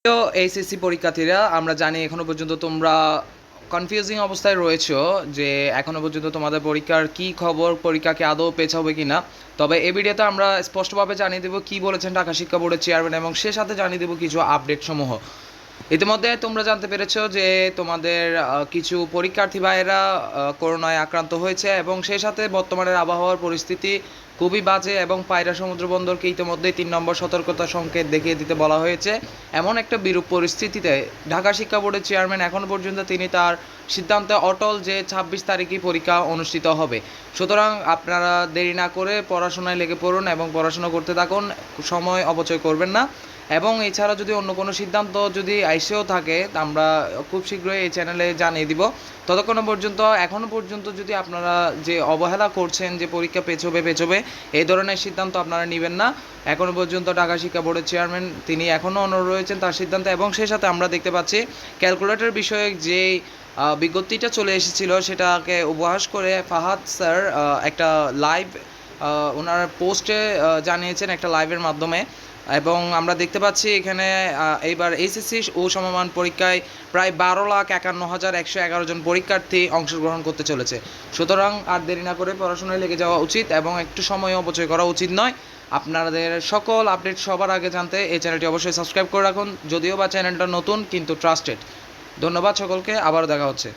তো এইচএসসি পরীক্ষার্থীরা আমরা জানি এখনো পর্যন্ত তোমরা কনফিউজিং অবস্থায় রয়েছো যে এখনো পর্যন্ত তোমাদের পরীক্ষার কি খবর, পরীক্ষাকে আদৌ পেছাবে কিনা। তবে এই ভিডিওতে আমরা স্পষ্টভাবে জানিয়ে দেবো কি বলেছেন ঢাকা শিক্ষা বোর্ডের চেয়ারম্যান এবং সে সাথে জানিয়ে দেবো কিছু আপডেট সমূহ। ইতিমধ্যে তোমরা জানতে পেরেছো যে তোমাদের কিছু পরীক্ষার্থী ভাইয়েরা করোনায় আক্রান্ত হয়েছে এবং সেই সাথে বর্তমানের আবহাওয়ার পরিস্থিতি খুবই বাজে এবং পায়রা সমুদ্র বন্দরকে ইতিমধ্যেই 3 নম্বর সতর্কতা সংকেত দেখিয়ে দিতে বলা হয়েছে। এমন একটা বিরূপ পরিস্থিতিতে ঢাকা শিক্ষা বোর্ডের চেয়ারম্যান এখনও পর্যন্ত তিনি তার সিদ্ধান্তে অটল যে 26 তারিখই পরীক্ষা অনুষ্ঠিত হবে। সুতরাং আপনারা দেরি না করে পড়াশোনায় লেগে পড়ুন এবং পড়াশোনা করতে থাকুন, সময় অপচয় করবেন না। এবং এছাড়া যদি অন্য কোনো সিদ্ধান্ত যদি আইসেও থাকে আমরা খুব শীঘ্রই এই চ্যানেলে জানিয়ে দিব। ততক্ষণ পর্যন্ত এখনও পর্যন্ত যদি আপনারা যে অবহেলা করছেন যে পরীক্ষা পেছবে এই ধরনের সিদ্ধান্ত আপনারা নেবেন না। এখনও পর্যন্ত ঢাকা শিক্ষা বোর্ডের চেয়ারম্যান তিনি এখনও অনড় রয়েছেন তার সিদ্ধান্তে এবং সেই সাথে আমরা দেখতে পাচ্ছি ক্যালকুলেটর বিষয়ে যে বিজ্ঞপ্তিটা চলে এসেছিল সেটাকে উপহাস করে ফাহাদ স্যার একটা লাইভ ওনার পোস্টে জানিয়েছেন একটা লাইভের মাধ্যমে। এবং আমরা দেখতে পাচ্ছি এখানে এইবার এইচএসসি ও সমমান পরীক্ষায় প্রায় 12,51,111 জন পরীক্ষার্থী অংশগ্রহণ করতে চলেছে। সুতরাং আর দেরি না করে পড়াশোনায় লেগে যাওয়া উচিত এবং একটু সময় অপচয় করা উচিত নয়। আপনাদের সকল আপডেট সবার আগে জানতে এই চ্যানেলটি অবশ্যই সাবস্ক্রাইব করে রাখুন, যদিও বা চ্যানেলটা নতুন কিন্তু ট্রাস্টেড। ধন্যবাদ সকলকে, আবারও দেখা হচ্ছে।